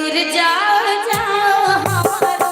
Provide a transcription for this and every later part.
दूर जाओ जाओ हमारो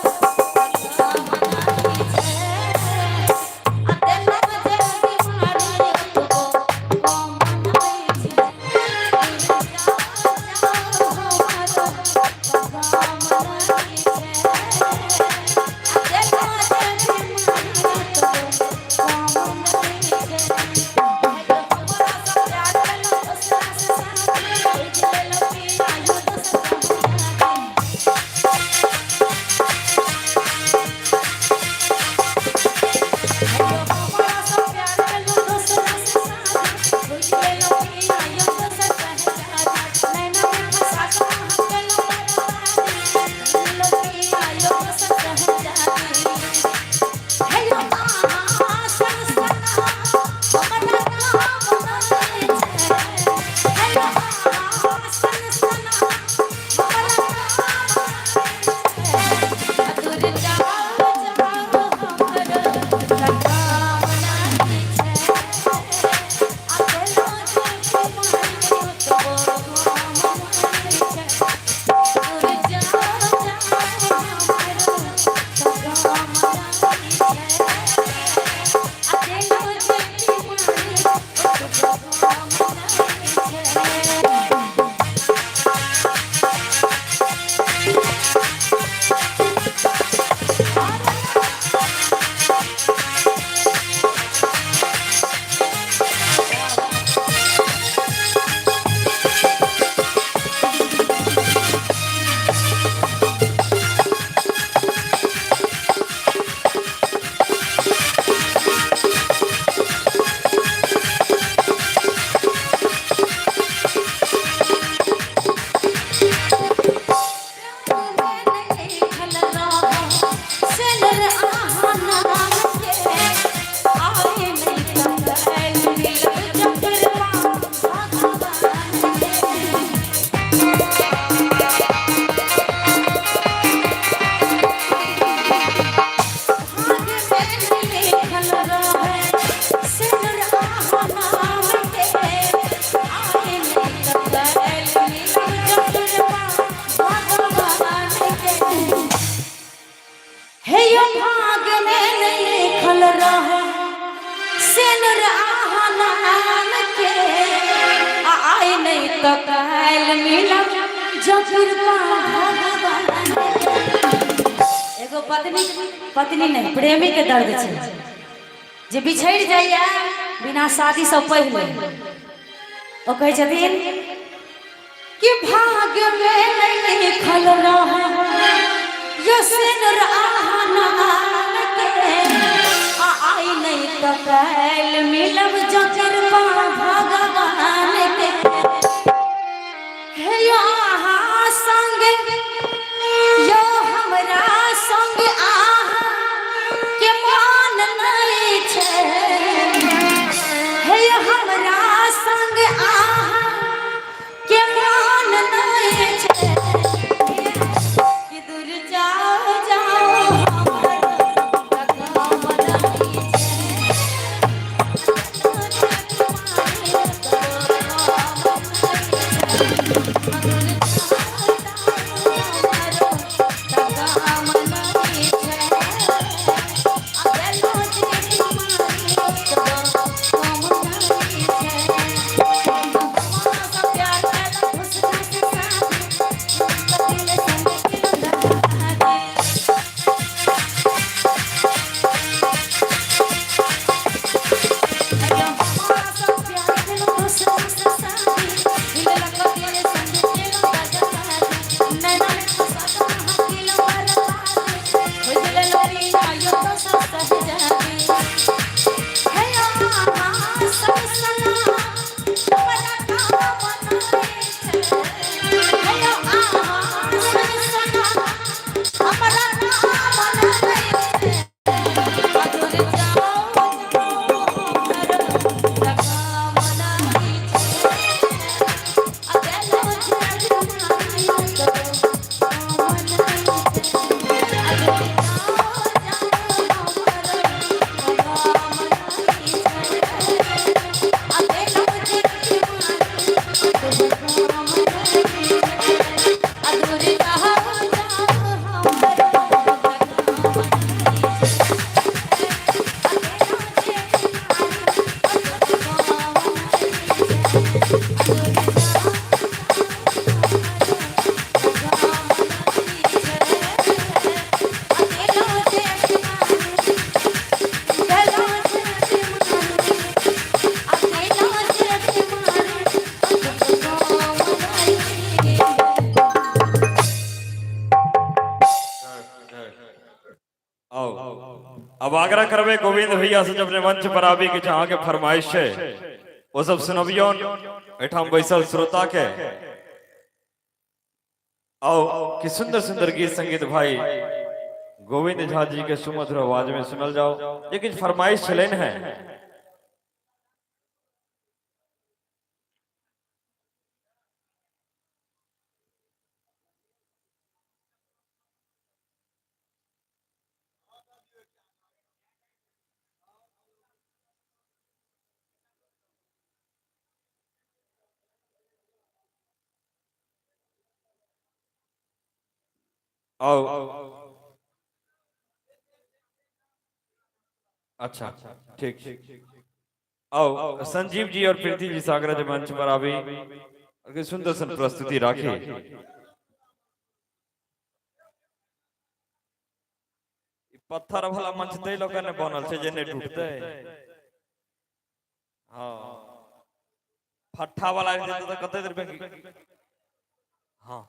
एगो पत्नी पत्नी नहीं प्रेमी के दर्द छे जे बिछड़ जाइया बिना शादी से पहले ओ कहे छथिन कि भाग्य में नहीं लिखल रहे यो सिनुर आहाना के आई नहीं तो कैल मिलब जो कृपा भगवान के हे यो संग यो हमरा संग आहा के मान नहीं छे हे यो हमरा संग आहा के मान नहीं छे कि दूर जाओ जाओ हमरा काम नहीं छे अब आग्रह करवे गोविंद भैया से जब मंच पर आवी कि जहाँ के फरमाइश है वो सब सुनबियों एठाम बैसल श्रोता के आओ कि सुंदर सुंदर गीत संगीत भाई गोविंद झा जी के सुमधुर आवाज में सुनल जाओ लेकिन फरमाइश चलन है। आओ अच्छा ठीक आओ संजीव जी और प्रीति जी सागर मंच पर आवी और सुंदर सुंदर प्रस्तुति राखी। पत्थर वाला मंच ते लोग ने बनल छे जेने टूटते हां फट्ठा वाला तो कते देर में हां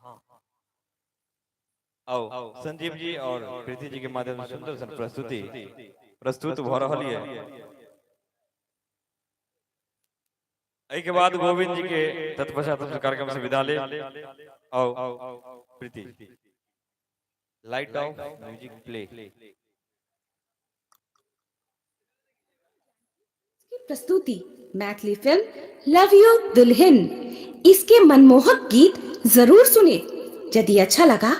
आओ संजीव जी और प्रीति जी के माध्यम से सुंदर सुंदर प्रस्तुति प्रस्तुत हो रही है। के बाद गोविंद जी के तत्पश्चात कार्यक्रम से विदा ले आओ प्रीति लाइट ऑफ म्यूजिक प्ले। प्रस्तुति मैथिली फिल्म लव यू दुल्हन। इसके मनमोहक गीत जरूर सुने। यदि अच्छा लगा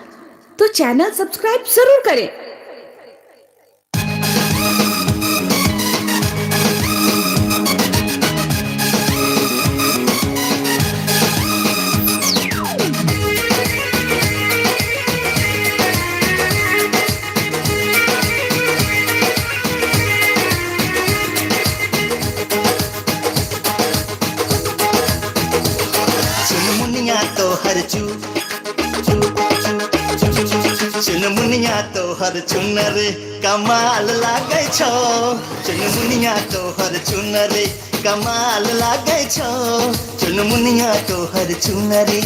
तो चैनल सब्सक्राइब जरूर करें। चुनमुनिया तो हर चुनमुनिया तो हर चुनर कमाल लागे छो। चुनमुनिया तो हर चुनर कमाल लागे छो। चुनमुनिया तो हर चुनरी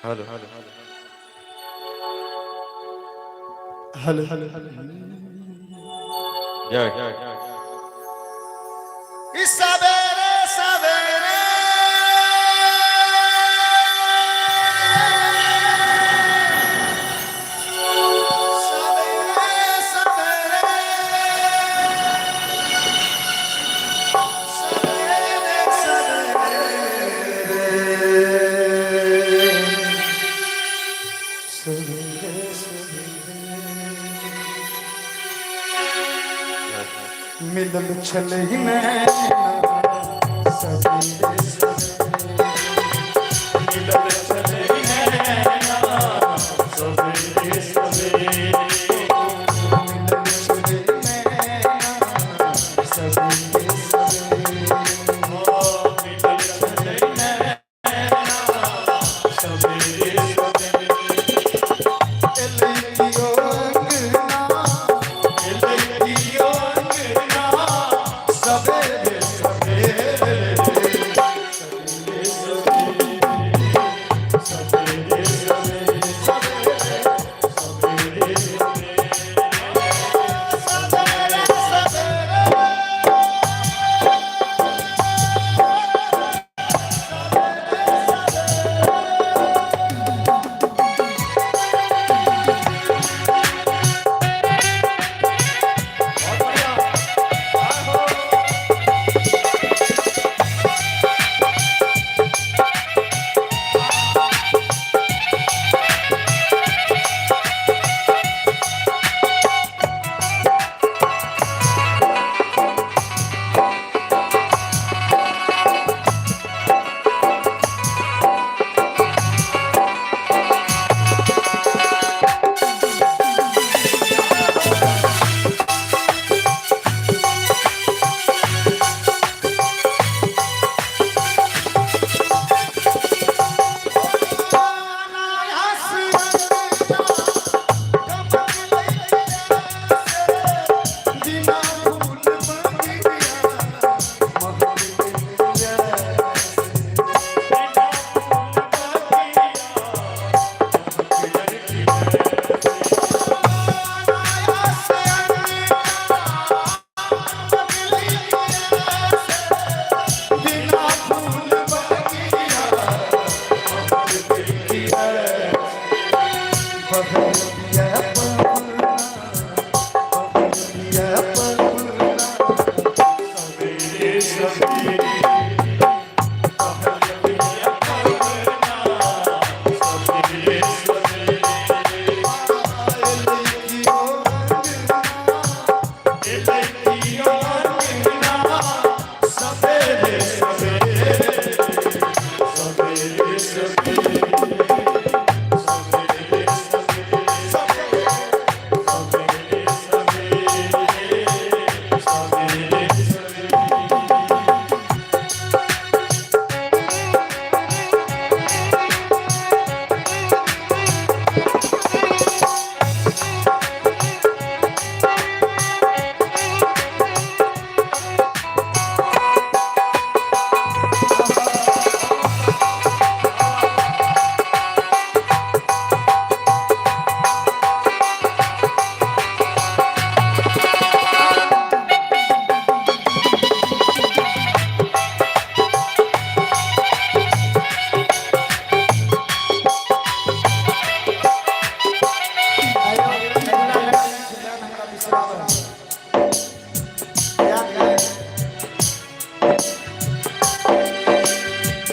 हेलो हेलो जय इस सवेरे सवेरे मिलन छल ही मैं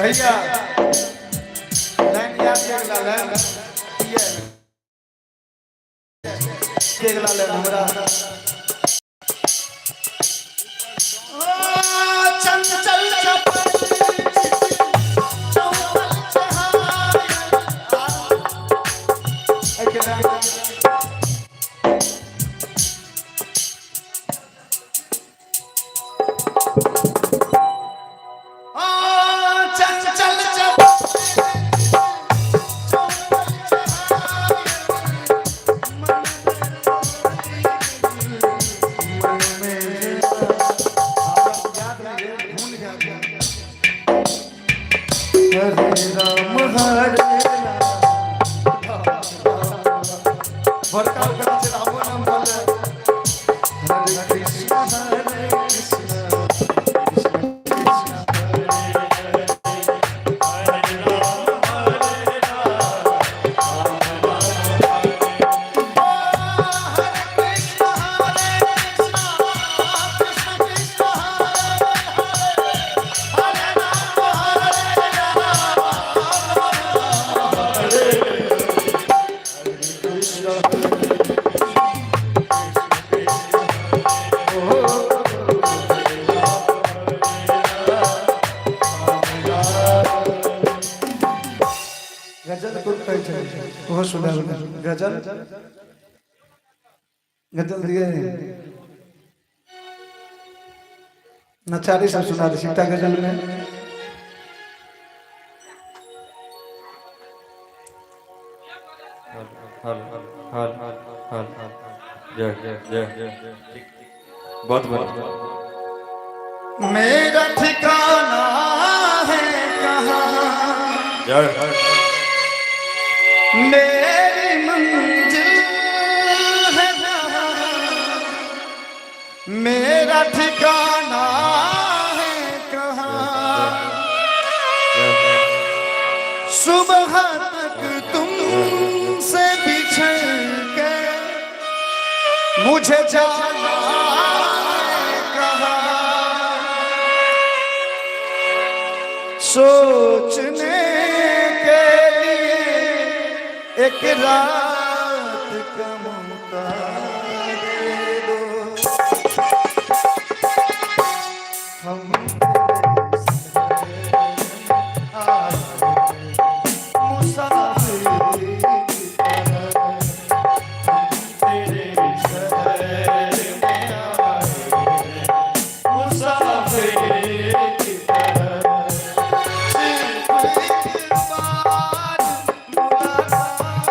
भैया लाइन याद के ला लाइन ये के ला ले हमरा ओ चंचल गजल को कहै छै ओहो सुना गजल गजल दिए नचारी सब सुना दे सीता गजल में हल हल हल जय जय जय जय बहुत बहुत मेरा ठिकाना है कहाँ जय मेरी मंजिल है कहाँ मेरा ठिकाना है कहाँ सुबह तक तुमसे बिछड़ के मुझे जाना है कहाँ सोचने के लिए एक रात का मौका दे दो हम मुसाफिर की तरह तेरे शहर में आए मुसाफिर की तरह सिर्फ एक बार मुलाकात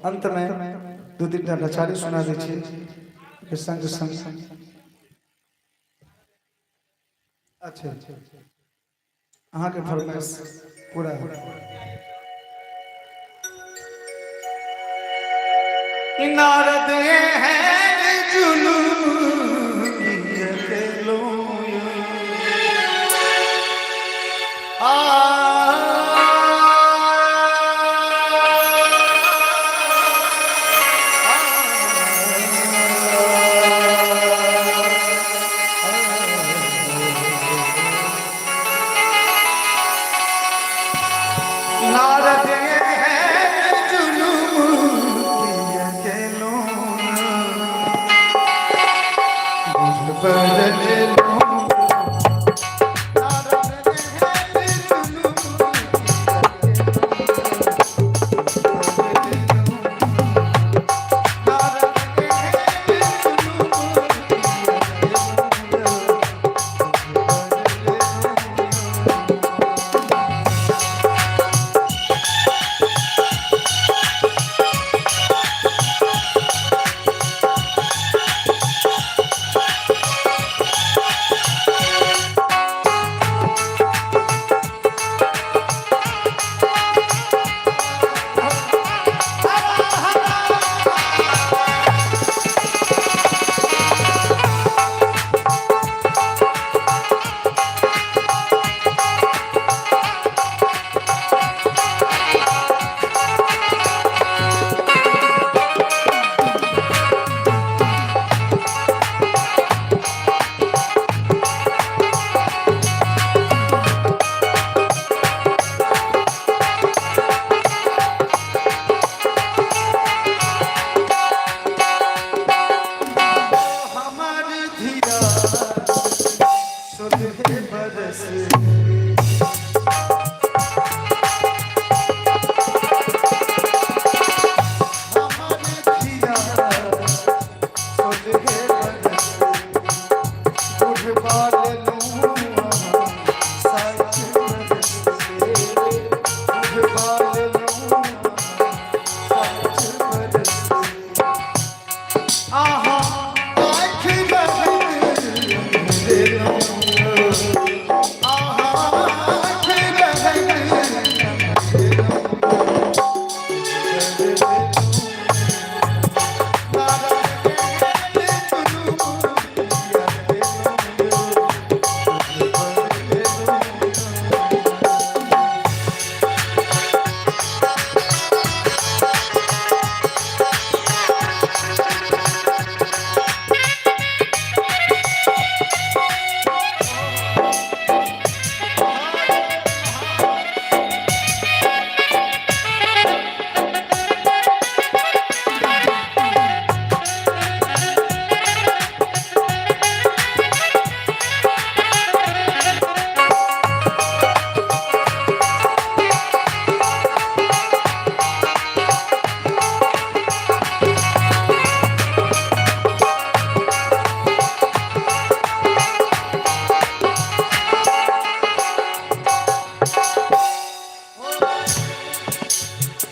अंत में दू तीन टा नचारी सुना दै छी संग संग। अच्छा अहाँ के फरमाइश पूरा नारद हैं जुलूम किए के लोयो नारद हैं जुलूम किए के लोयो बदले लो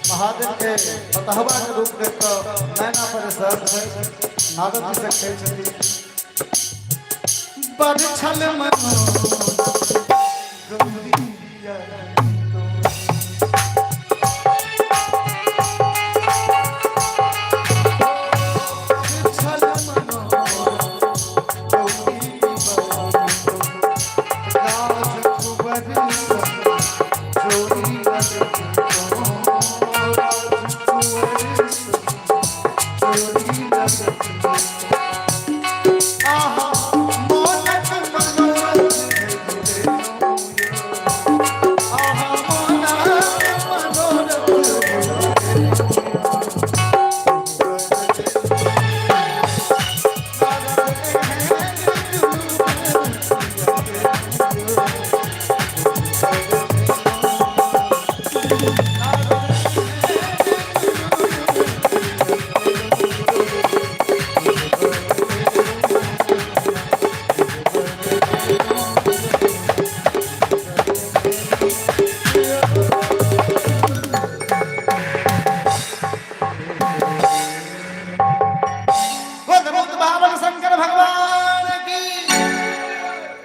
महादेव के बतहवा के रूप में तो नैना परेशान है नारद जी से कहे छथि बड़ छल मनो गौरीया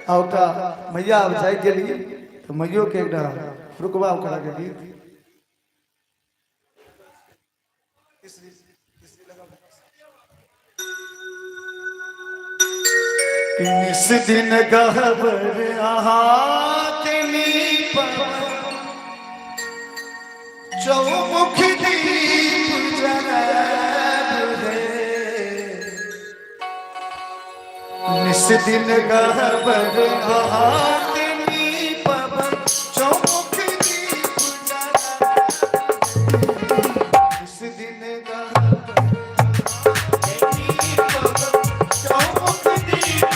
औटा मैया अब जाए के लिए तो मैयो के एकटा रुकवा करा के गीत इस दिन गहबर आहा के नीप चौमुख दीप जलाब है निस दिन गहबर आहा के नीप चौमुख दीप जलाब निस दिन गहबर चौमुख दीप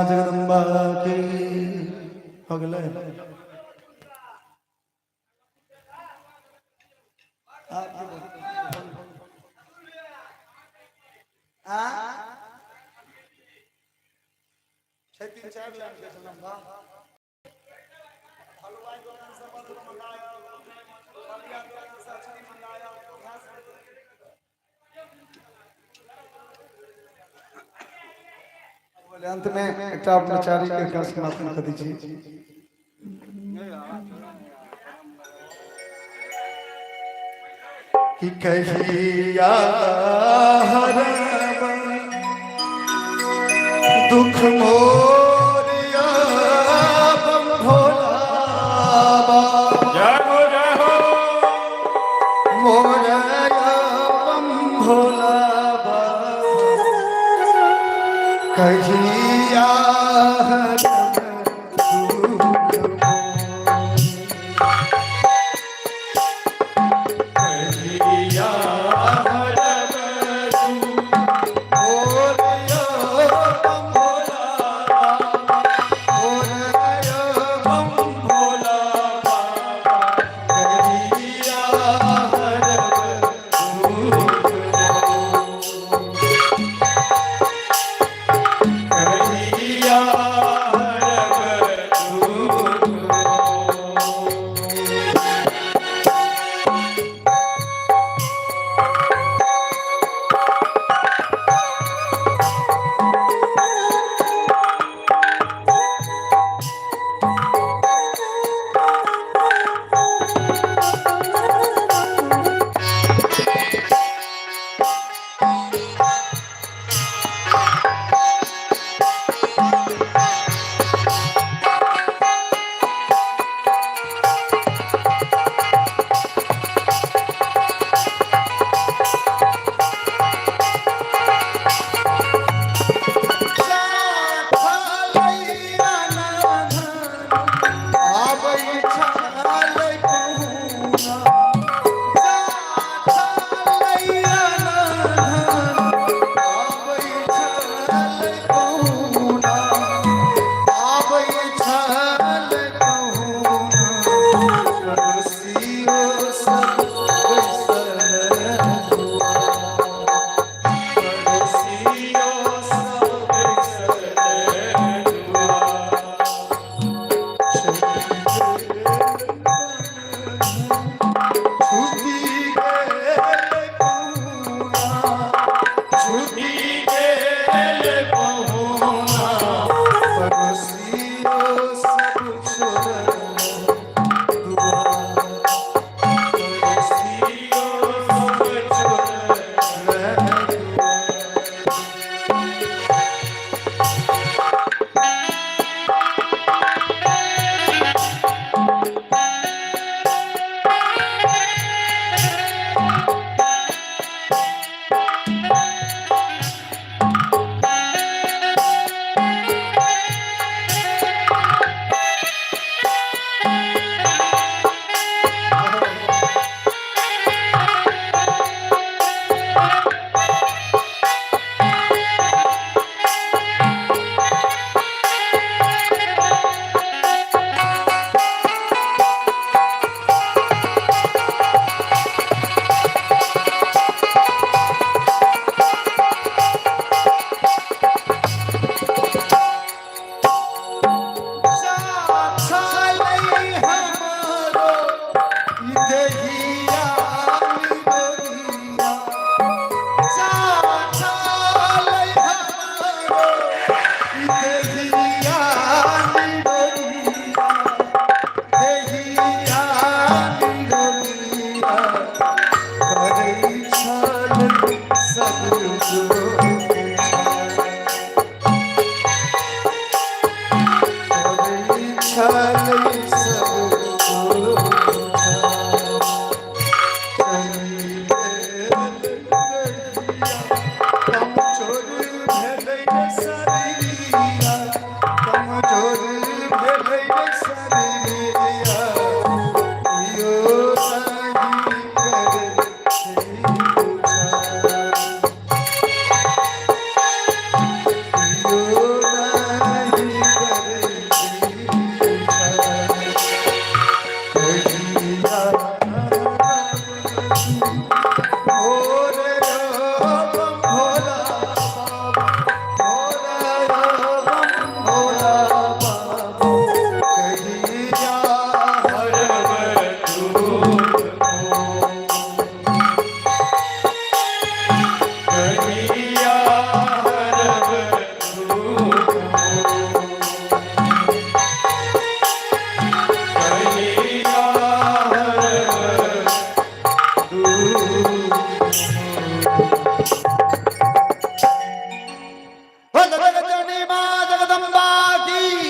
जगदम्बा की हो गए अंत में एक ब्रह्मचारी के का समापन कर दीजिए। कि कहिया हरब दुख मोरिया बम भोला जय हो जय हो मोरया बम भोला कहिया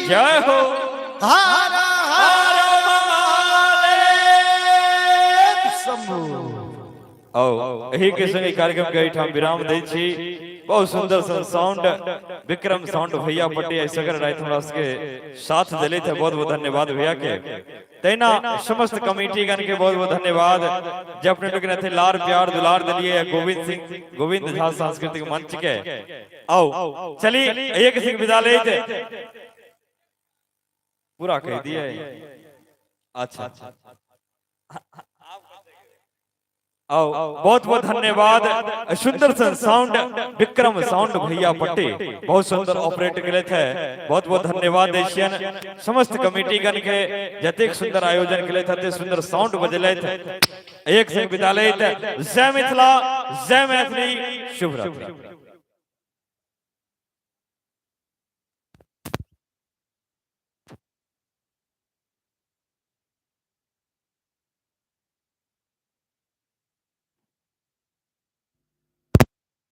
जय हो हर हर महादेव शंभु आओ यही के संग कार्यक्रम के ठाम विराम दै छी। बहुत सुंदर सन साउंड विक्रम साउंड भैया पट्टी सगर रात हमरा के साथ दिले थे। बहुत बहुत धन्यवाद भैया के। तैना समस्त कमेटी गण के बहुत बहुत धन्यवाद जो अपने लोग ने थे लार प्यार दुलार दिलिए गोविंद सिंह गोविंद झा सांस्कृतिक मंच के। आओ चलिए एक सिंह विदा ले थे पूरा कह दिया। अच्छा आओ बहुत बहुत धन्यवाद। सुंदर सन साउंड विक्रम साउंड भैया पट्टी बहुत सुंदर ऑपरेट करे थे। बहुत बहुत धन्यवाद देशियन समस्त कमेटी गण के जतेक सुंदर आयोजन करे थे सुंदर साउंड बजले थे। एक से विद्यालय जय मिथिला जय मैथिली शुभ रात्रि।